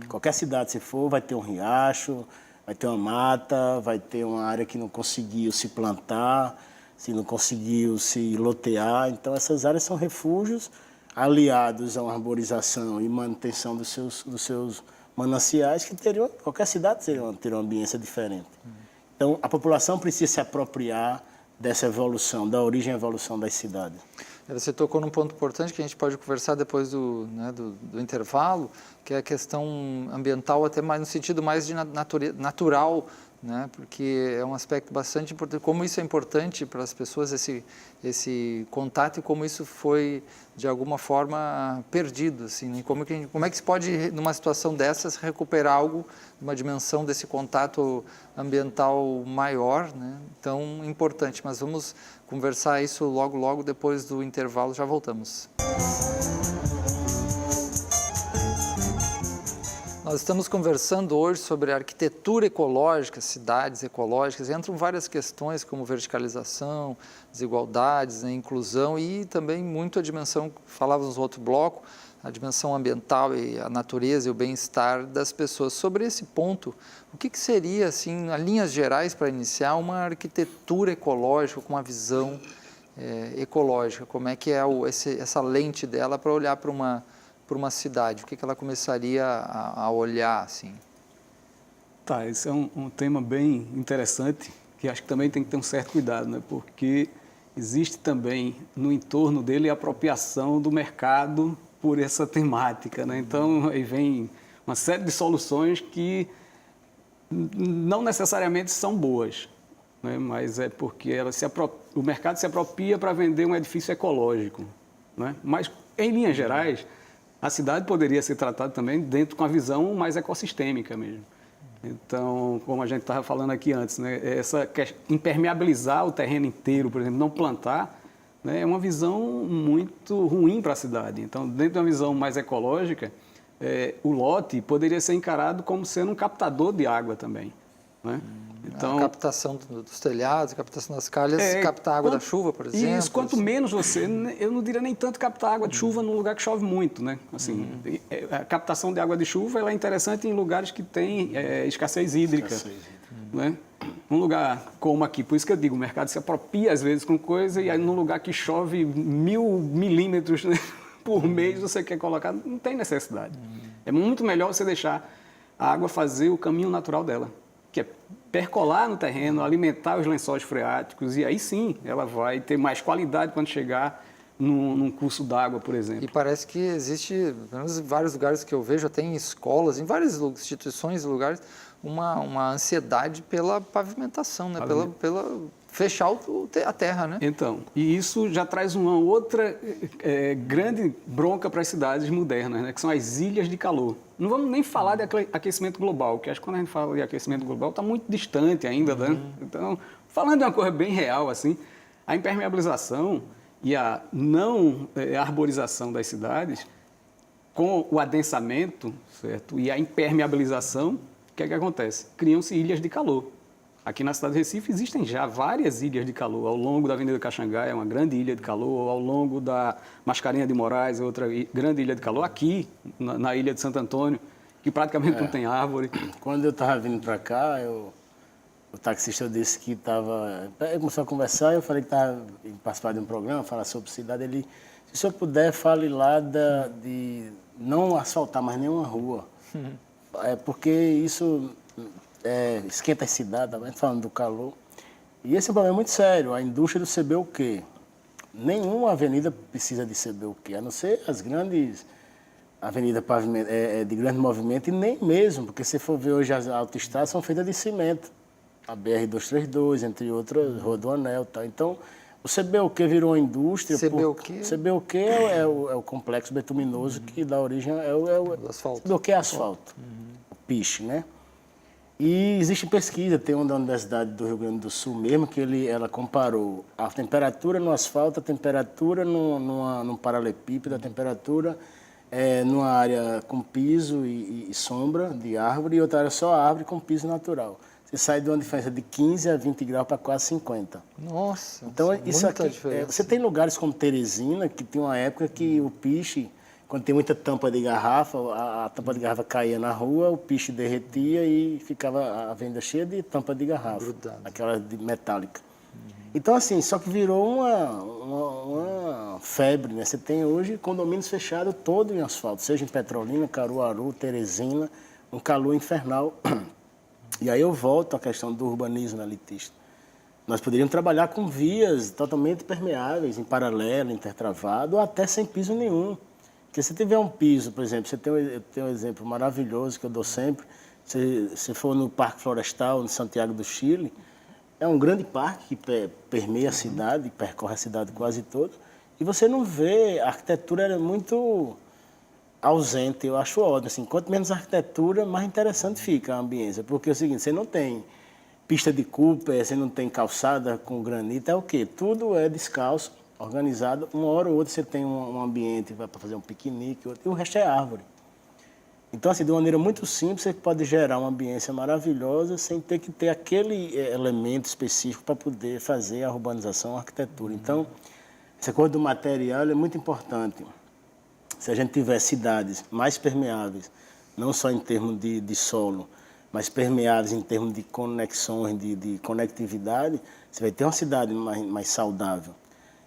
Qualquer cidade se for, vai ter um riacho, vai ter uma mata, vai ter uma área que não conseguiu se plantar, se não conseguiu se lotear. Então, essas áreas são refúgios aliados a uma arborização e manutenção dos seus mananciais que teriam, qualquer cidade teria uma ambiência diferente. Então, a população precisa se apropriar dessa evolução, da origem e evolução das cidades. Você tocou num ponto importante que a gente pode conversar depois do intervalo, que é a questão ambiental, até mais no sentido mais de natural, né? Porque é um aspecto bastante importante, como isso é importante para as pessoas, esse contato, e como isso foi, de alguma forma, perdido. Assim, né? Como é que se pode, numa situação dessas, recuperar algo, uma dimensão desse contato ambiental maior, né? Tão importante. Mas vamos conversar isso logo depois do intervalo, já voltamos. Nós estamos conversando hoje sobre arquitetura ecológica, cidades ecológicas. Entram várias questões como verticalização, desigualdades, né, inclusão e também muito a dimensão, falávamos no outro bloco, a dimensão ambiental e a natureza e o bem-estar das pessoas. Sobre esse ponto, o que seria, assim, em linhas gerais, para iniciar, uma arquitetura ecológica com uma visão ecológica? Como é que é essa lente dela para olhar para uma cidade? O que ela começaria a olhar, assim? Tá, esse é um tema bem interessante, que acho que também tem que ter um certo cuidado, né? Porque existe também no entorno dele a apropriação do mercado por essa temática, né? Então, aí vem uma série de soluções que não necessariamente são boas, né? Mas é porque o mercado se apropria para vender um edifício ecológico, né? Mas, em linhas gerais, a cidade poderia ser tratada também dentro com a visão mais ecossistêmica mesmo. Então, como a gente estava falando aqui antes, né, impermeabilizar o terreno inteiro, por exemplo, não plantar, né, é uma visão muito ruim para a cidade. Então, dentro de uma visão mais ecológica, o lote poderia ser encarado como sendo um captador de água também, né? Então, a captação dos telhados, a captação das calhas, captar a água da chuva, por exemplo. Isso, quanto menos você, eu não diria nem tanto captar água de chuva num lugar que chove muito, né? Assim, a captação de água de chuva ela é interessante em lugares que tem escassez hídrica, né? Um lugar como aqui, por isso que eu digo, o mercado se apropria às vezes com coisa e aí num lugar que chove 1000 milímetros, né, por mês você quer colocar, não tem necessidade. É muito melhor você deixar a água fazer o caminho natural dela, que é percolar no terreno, alimentar os lençóis freáticos, e aí sim ela vai ter mais qualidade quando chegar num curso d'água, por exemplo. E parece que existe, pelo menos em vários lugares que eu vejo, até em escolas, em várias instituições e lugares, uma ansiedade pela pavimentação, né? Pela fechar a terra, né? Então, e isso já traz uma outra grande bronca para as cidades modernas, né? Que são as ilhas de calor. Não vamos nem falar de aquecimento global, que acho que quando a gente fala de aquecimento global está muito distante ainda, né? Então, falando de uma coisa bem real, assim, a impermeabilização e a não arborização das cidades, com o adensamento, certo? E a impermeabilização, o que é que acontece? Criam-se ilhas de calor. Aqui na cidade de Recife existem já várias ilhas de calor. Ao longo da Avenida Caxangá é uma grande ilha de calor, ao longo da Mascarenhas de Moraes é outra grande ilha de calor. Aqui, na ilha de Santo Antônio, que praticamente não tem árvore. Quando eu estava vindo para cá, o taxista disse que estava... Ele começou a conversar, eu falei que estava participando de um programa, falar sobre cidade. Ele, se o senhor puder, fale lá de não asfaltar mais nenhuma rua. Porque isso... esquenta a cidade, também falando do calor. E esse é um problema muito sério. A indústria do CBUQ. Nenhuma avenida precisa de CBUQ, a não ser as grandes avenidas de grande movimento, e nem mesmo, porque se for ver hoje as autoestradas são feitas de cimento. A BR-232, entre outras, Rua do Anel. Tá? Então, O CBUQ virou indústria. CBUQ? CBUQ é o complexo betuminoso que dá origem Do asfalto. CBUQ é asfalto, o piche, né? E existe pesquisa, tem uma da Universidade do Rio Grande do Sul mesmo, que ela comparou a temperatura no asfalto, a temperatura num paralelepípedo, a temperatura numa área com piso e sombra de árvore, e outra área só árvore com piso natural. Você sai de uma diferença de 15 a 20 graus para quase 50. Nossa, então, isso muita aqui, diferença. você tem lugares como Teresina, que tem uma época que o piche, quando tem muita tampa de garrafa, a tampa de garrafa caía na rua, o piche derretia e ficava a venda cheia de tampa de garrafa, Grudado. aquela de metálica. Então, assim, só que virou uma febre, né? Você tem hoje condomínios fechados todo em asfalto, seja em Petrolina, Caruaru, Teresina, um calor infernal. E aí eu volto à questão do urbanismo elitista. Nós poderíamos trabalhar com vias totalmente permeáveis, em paralelo, intertravado, ou até sem piso nenhum. Porque se tiver um piso, por exemplo, eu tenho um exemplo maravilhoso que eu dou sempre, se for no Parque Florestal, em Santiago do Chile, é um grande parque que permeia a cidade, percorre a cidade quase toda, e você não vê, a arquitetura é muito ausente, eu acho ótimo. Assim, quanto menos arquitetura, mais interessante fica a ambiência, porque é o seguinte, você não tem pista de Cooper, você não tem calçada com granito, é o quê? Tudo é descalço, organizado, uma hora ou outra você tem um ambiente para fazer um piquenique, e o resto é árvore. Então, assim, de uma maneira muito simples, você pode gerar uma ambiência maravilhosa sem ter que ter aquele elemento específico para poder fazer a urbanização, a arquitetura. Então, essa coisa do material é muito importante. Se a gente tiver cidades mais permeáveis, não só em termos de solo, mas permeáveis em termos de conexões, de conectividade, você vai ter uma cidade mais saudável.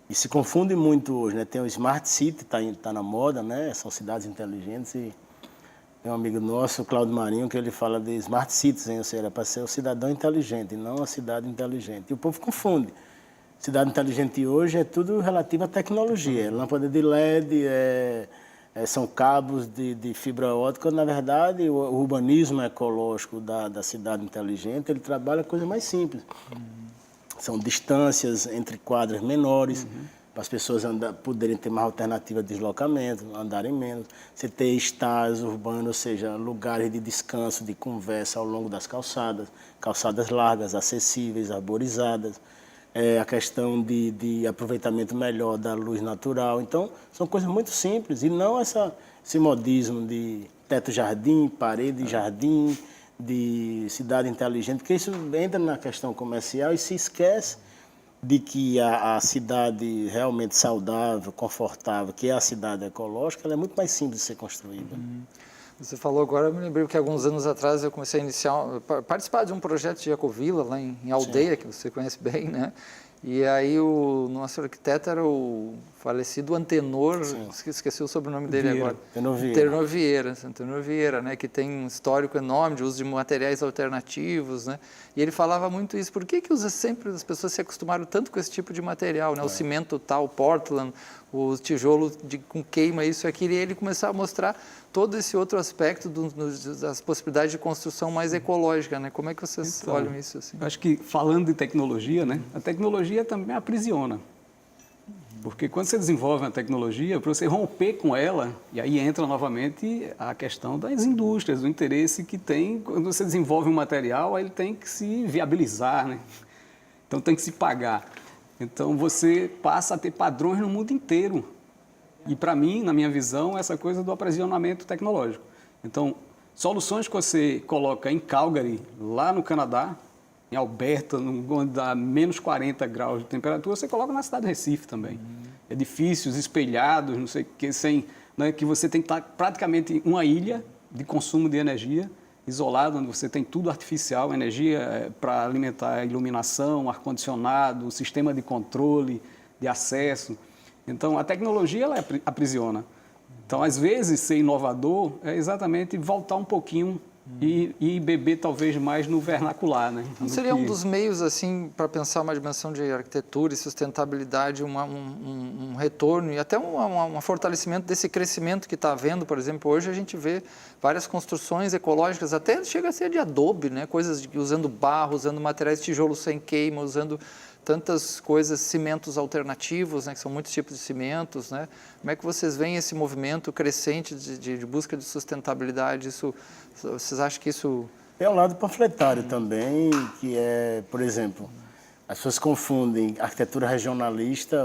E se confunde muito hoje, né? Tem o Smart City, tá na moda, né? São cidades inteligentes e tem um amigo nosso, o Cláudio Marinho, que ele fala de Smart Cities, ou seja, para ser o cidadão inteligente, não a cidade inteligente. E o povo confunde. Cidade inteligente hoje é tudo relativo à tecnologia, é lâmpada de LED, são cabos de fibra ótica. Na verdade, o urbanismo ecológico da cidade inteligente, ele trabalha coisas mais simples. São distâncias entre quadras menores, para as pessoas poderem ter mais alternativa de deslocamento, andarem menos. Você ter estádios urbanos, ou seja, lugares de descanso, de conversa ao longo das calçadas, calçadas largas, acessíveis, arborizadas. A questão de aproveitamento melhor da luz natural. Então, são coisas muito simples, e não esse modismo de teto-jardim, parede-jardim, de cidade inteligente, porque isso entra na questão comercial e se esquece de que a cidade realmente saudável, confortável, que é a cidade ecológica, ela é muito mais simples de ser construída. Você falou agora, eu me lembrei que alguns anos atrás eu comecei a participar de um projeto de ecovila lá em Aldeia, Sim. que você conhece bem, né? E aí o nosso arquiteto era o falecido Antenor, esqueci o sobrenome dele agora. Antenor Vieira, né? Que tem um histórico enorme de uso de materiais alternativos, né? E ele falava muito isso. Por que sempre as pessoas se acostumaram tanto com esse tipo de material, né? O cimento tal, Portland, o tijolo com queima, isso e aquilo. E ele começava a mostrar todo esse outro aspecto das possibilidades de construção mais ecológica, né? Como é que vocês olham isso assim? Acho que falando de tecnologia, né? A tecnologia também aprisiona. Porque quando você desenvolve uma tecnologia, para você romper com ela, e aí entra novamente a questão das indústrias, do interesse que tem. Quando você desenvolve um material, aí ele tem que se viabilizar, né? Então tem que se pagar. Então você passa a ter padrões no mundo inteiro. E para mim, na minha visão, essa coisa do aprisionamento tecnológico. Então, soluções que você coloca em Calgary, lá no Canadá, em Alberta, onde dá menos 40 graus de temperatura, você coloca na cidade de Recife também. Edifícios espelhados, não sei o que, né, que você tem que estar praticamente uma ilha de consumo de energia, isolado, onde você tem tudo artificial, energia para alimentar a iluminação, ar-condicionado, sistema de controle, de acesso. Então, a tecnologia, ela aprisiona. Então, às vezes, ser inovador é exatamente voltar um pouquinho e beber talvez mais no vernacular, né? Não seria um dos meios, assim, para pensar uma dimensão de arquitetura e sustentabilidade, um retorno e até um fortalecimento desse crescimento que está havendo, por exemplo, hoje a gente vê várias construções ecológicas, até chega a ser de adobe, né? Coisas usando barro, usando materiais de tijolo sem queima, usando tantas coisas, cimentos alternativos, né? Que são muitos tipos de cimentos, né? Como é que vocês veem esse movimento crescente de busca de sustentabilidade? Vocês acham que isso... Tem um lado panfletário também, que é, por exemplo, as pessoas confundem arquitetura regionalista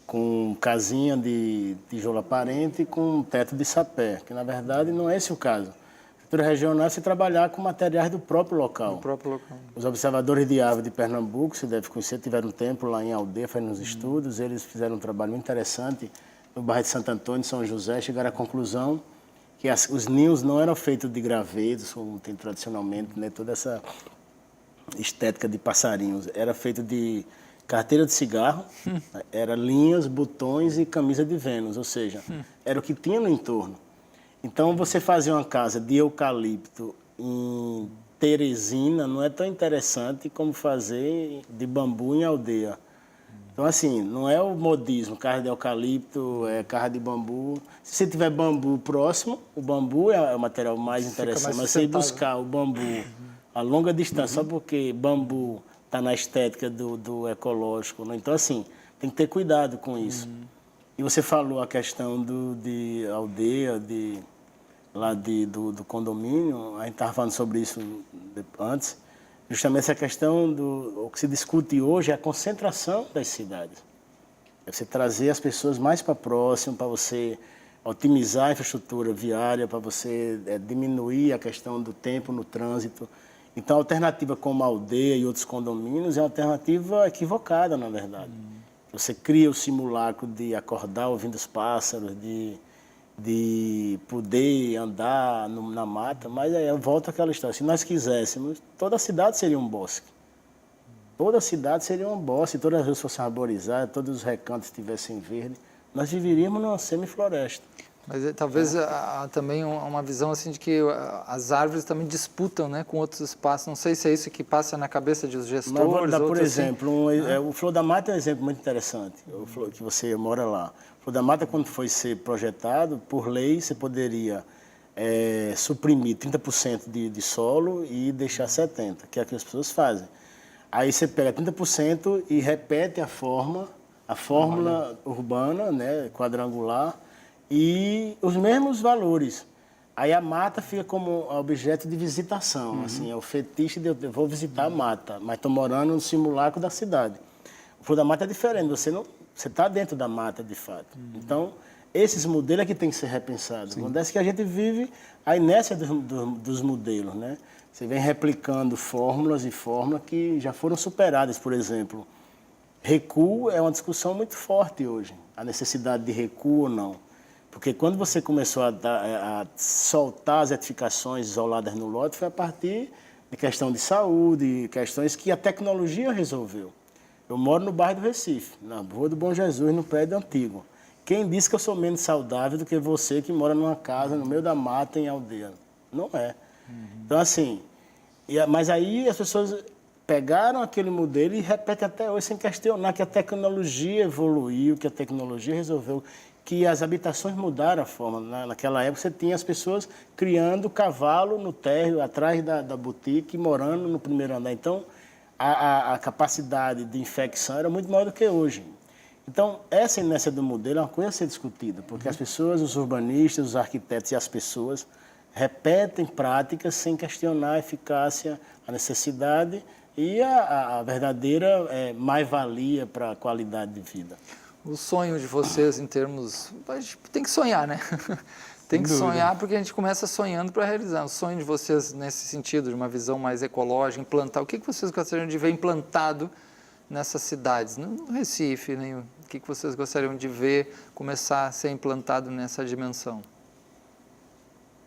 com casinha de tijolo aparente com teto de sapé, que na verdade não é esse o caso. A arquitetura regional é se trabalhar com materiais do próprio local. Os observadores de árvore de Pernambuco, você deve conhecer, tiveram um tempo lá em Aldeia, fazendo uns estudos, eles fizeram um trabalho muito interessante no bairro de Santo Antônio, São José, chegaram à conclusão que os ninhos não eram feitos de gravetos, como tem tradicionalmente, né, toda essa estética de passarinhos, era feito de carteira de cigarro, era linhas, botões e camisa de Vênus, ou seja, era o que tinha no entorno. Então, você fazer uma casa de eucalipto em Teresina não é tão interessante como fazer de bambu em Aldeia. Então, assim, não é o modismo, casa de eucalipto, casa de bambu. Se você tiver bambu próximo, o bambu é o material mais interessante, mas você ir buscar o bambu a longa distância, só porque bambu está na estética do ecológico, né? Então, assim, tem que ter cuidado com isso. E você falou a questão de Aldeia, do condomínio, a gente estava falando sobre isso antes, justamente essa questão o que se discute hoje é a concentração das cidades. É você trazer as pessoas mais para próximo, para você otimizar a infraestrutura viária, para você diminuir a questão do tempo no trânsito. Então, a alternativa como a Aldeia e outros condomínios é uma alternativa equivocada, na verdade. Você cria o simulacro de acordar ouvindo os pássaros, de poder andar na mata, mas aí volta àquela história. Se nós quiséssemos, toda a cidade seria um bosque. Toda a cidade seria um bosque, todas as ruas fossem arborizadas, todos os recantos estivessem verdes, nós viveríamos numa semifloresta. Mas talvez há também uma visão assim de que as árvores também disputam, né, com outros espaços. Não sei se é isso que passa na cabeça dos gestores. Mas vou dar, por exemplo, o Flor da Mata é um exemplo muito interessante, que você mora lá. O Flor da Mata, quando foi ser projetado, por lei, você poderia suprimir 30% de solo e deixar 70%, que é o que as pessoas fazem. Aí você pega 30% e repete a fórmula urbana, né, quadrangular, e os mesmos valores. Aí a mata fica como objeto de visitação, assim, é o fetiche de eu vou visitar a mata, mas estou morando no simulacro da cidade. O Flor da Mata é diferente, você está dentro da mata de fato. Então, esses modelos é que tem que ser repensados. Acontece que a gente vive a inércia dos modelos, né? Você vem replicando fórmulas e fórmulas que já foram superadas, por exemplo. Recuo é uma discussão muito forte hoje, a necessidade de recuo ou não. Porque quando você começou a soltar as edificações isoladas no lote, foi a partir de questão de saúde, questões que a tecnologia resolveu. Eu moro no bairro do Recife, na Rua do Bom Jesus, no prédio antigo. Quem disse que eu sou menos saudável do que você que mora numa casa no meio da mata em Aldeia? Não é. Então, assim, mas aí as pessoas pegaram aquele modelo e repetem até hoje sem questionar que a tecnologia evoluiu, que a tecnologia resolveu, que as habitações mudaram a forma. Naquela época você tinha as pessoas criando cavalo no térreo, atrás da boutique, morando no primeiro andar. Então, a capacidade de infecção era muito maior do que hoje. Então, essa inércia do modelo é uma coisa a ser discutida, porque as pessoas, os urbanistas, os arquitetos e as pessoas repetem práticas sem questionar a eficácia, a necessidade e a verdadeira mais-valia para a qualidade de vida. O sonho de vocês em termos... A gente tem que sonhar, né? Tem que sonhar porque a gente começa sonhando para realizar. O sonho de vocês nesse sentido, de uma visão mais ecológica, implantar. O que vocês gostariam de ver implantado nessas cidades? No Recife, né? O que vocês gostariam de ver começar a ser implantado nessa dimensão?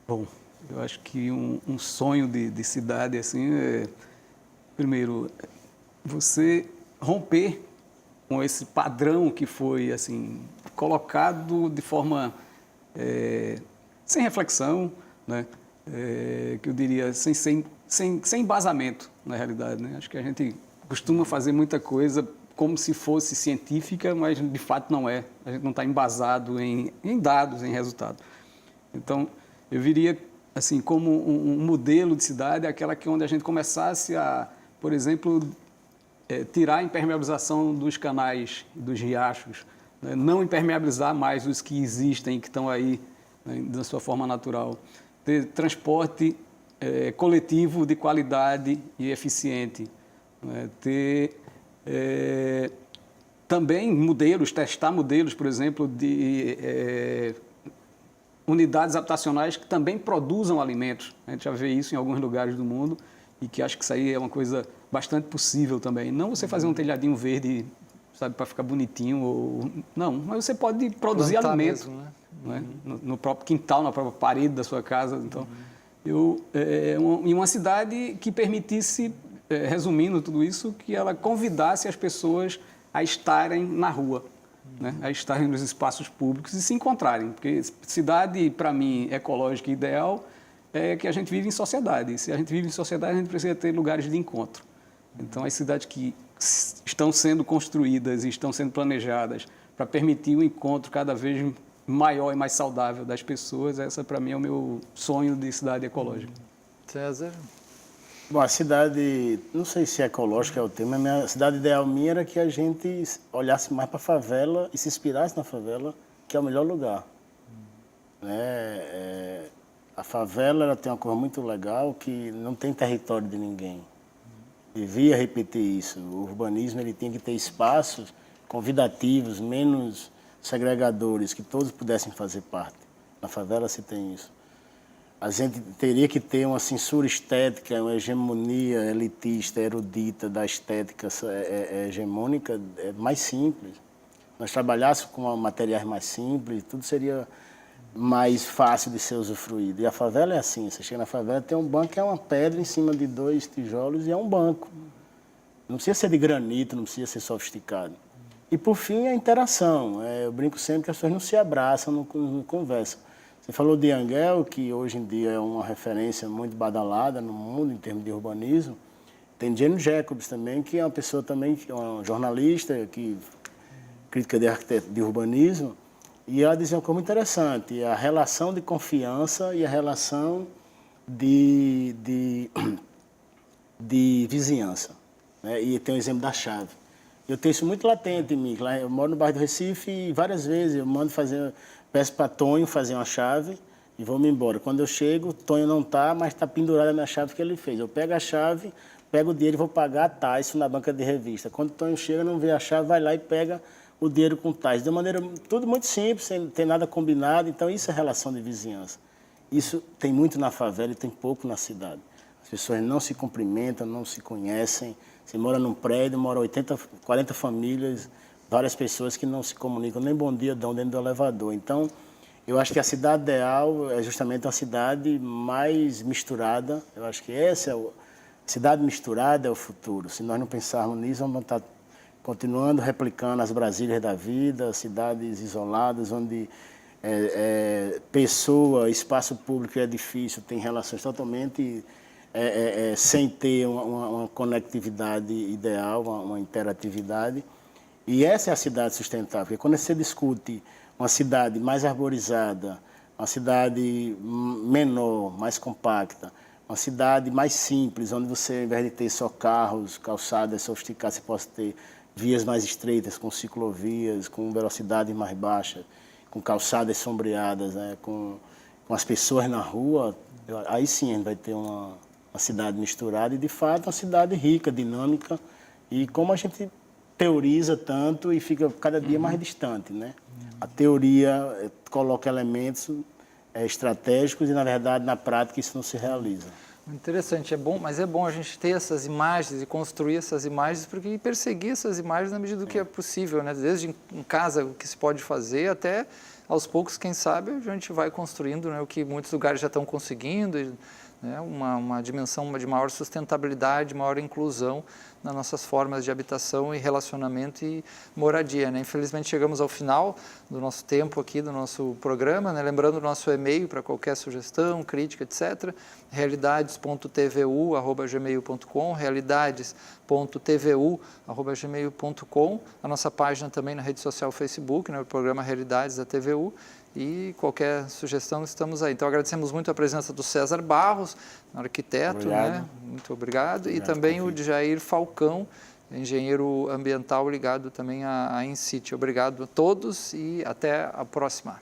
Bom, eu acho que um sonho de cidade assim é, primeiro, você romper com esse padrão que foi assim colocado de forma sem reflexão, né? Que eu diria sem embasamento na realidade, né? Acho que a gente costuma fazer muita coisa como se fosse científica, mas de fato não é. A gente não está embasado em dados, em resultado. Então, eu viria assim como um modelo de cidade, aquela que onde a gente começasse a, por exemplo, tirar a impermeabilização dos canais, dos riachos, né? Não impermeabilizar mais os que existem, que estão aí, né, da sua forma natural. Ter transporte coletivo de qualidade e eficiente, né? Ter também modelos, testar modelos, por exemplo, de unidades habitacionais que também produzam alimentos. A gente já vê isso em alguns lugares do mundo e que acho que isso aí é uma coisa bastante possível também. Não você fazer um telhadinho verde, sabe, para ficar bonitinho, não, mas você pode produzir plantar alimento, mesmo, né? No próprio quintal, na própria parede da sua casa. Então, em uma cidade que permitisse, resumindo tudo isso, que ela convidasse as pessoas a estarem na rua, né? A estarem nos espaços públicos e se encontrarem. Porque cidade, para mim, ecológica e ideal é que a gente vive em sociedade. E se a gente vive em sociedade, a gente precisa ter lugares de encontro. Então, as cidades que estão sendo construídas e estão sendo planejadas para permitir o encontro cada vez maior e mais saudável das pessoas, essa, para mim, é o meu sonho de cidade ecológica. César? Bom, a cidade, não sei se ecológica é o tema, mas a cidade ideal minha era que a gente olhasse mais para a favela e se inspirasse na favela, que é o melhor lugar. A favela ela tem uma coisa muito legal, que não tem território de ninguém. Devia repetir isso. O urbanismo ele tem que ter espaços convidativos, menos segregadores, que todos pudessem fazer parte. Na favela se tem isso. A gente teria que ter uma censura estética, uma hegemonia elitista, erudita da estética hegemônica mais simples. Nós trabalhássemos com materiais mais simples, tudo seria mais fácil de ser usufruído. E a favela é assim, você chega na favela, tem um banco que é uma pedra em cima de 2 tijolos e é um banco. Não precisa ser de granito, não precisa ser sofisticado. E, por fim, a interação. Eu brinco sempre que as pessoas não se abraçam, não conversam. Você falou de Yangel, que hoje em dia é uma referência muito badalada no mundo em termos de urbanismo. Tem Jane Jacobs também, que é uma pessoa também, uma jornalista, crítica de urbanismo, e ela dizia uma coisa muito interessante, a relação de confiança e a relação de vizinhança. Né? E tem o exemplo da chave. Eu tenho isso muito latente em mim. Eu moro no bairro do Recife e várias vezes eu peço para Tonho fazer uma chave e vou-me embora. Quando eu chego, Tonho não está, mas está pendurada a minha chave que ele fez. Eu pego a chave, pego o dinheiro e vou pagar a Tyson na banca de revista. Quando Tonho chega, não vê a chave, vai lá e pega o dinheiro com o Tyson. De maneira tudo muito simples, sem ter nada combinado. Então, isso é relação de vizinhança. Isso tem muito na favela e tem pouco na cidade. As pessoas não se cumprimentam, não se conhecem. Você mora num prédio, mora 40 famílias, várias pessoas que não se comunicam, nem bom dia dão dentro do elevador. Então, eu acho que a cidade ideal é justamente uma cidade mais misturada. Eu acho que cidade misturada é o futuro. Se nós não pensarmos nisso, vamos estar continuando replicando as Brasílias da vida, cidades isoladas, onde espaço público e edifício tem relações totalmente sem ter uma conectividade ideal, uma interatividade. E essa é a cidade sustentável, porque quando você discute uma cidade mais arborizada, uma cidade menor, mais compacta, uma cidade mais simples, onde você, ao invés de ter só carros, calçadas sofisticadas, você possa ter vias mais estreitas, com ciclovias, com velocidade mais baixa, com calçadas sombreadas, né, com as pessoas na rua, aí sim a gente vai ter uma cidade misturada e, de fato, uma cidade rica, dinâmica, e como a gente teoriza tanto e fica cada dia mais distante, né? A teoria coloca elementos estratégicos e, na verdade, na prática, isso não se realiza. Interessante, é bom, mas é bom a gente ter essas imagens e construir essas imagens e perseguir essas imagens na medida do que é possível, né? Desde em casa o que se pode fazer até aos poucos, quem sabe, a gente vai construindo, né, o que muitos lugares já estão conseguindo, né, uma dimensão de maior sustentabilidade, maior inclusão nas nossas formas de habitação e relacionamento e moradia, né? Infelizmente chegamos ao final do nosso tempo aqui, do nosso programa, né? Lembrando o nosso e-mail para qualquer sugestão, crítica, etc. realidades.tvu@gmail.com, realidades.tvu@gmail.com, a nossa página também na rede social Facebook, né? O programa Realidades da TVU, e qualquer sugestão estamos aí. Então agradecemos muito a presença do César Barros, arquiteto, né? Muito obrigado, e também o de Jair Falcão, engenheiro ambiental ligado também à InCity. Obrigado a todos e até a próxima.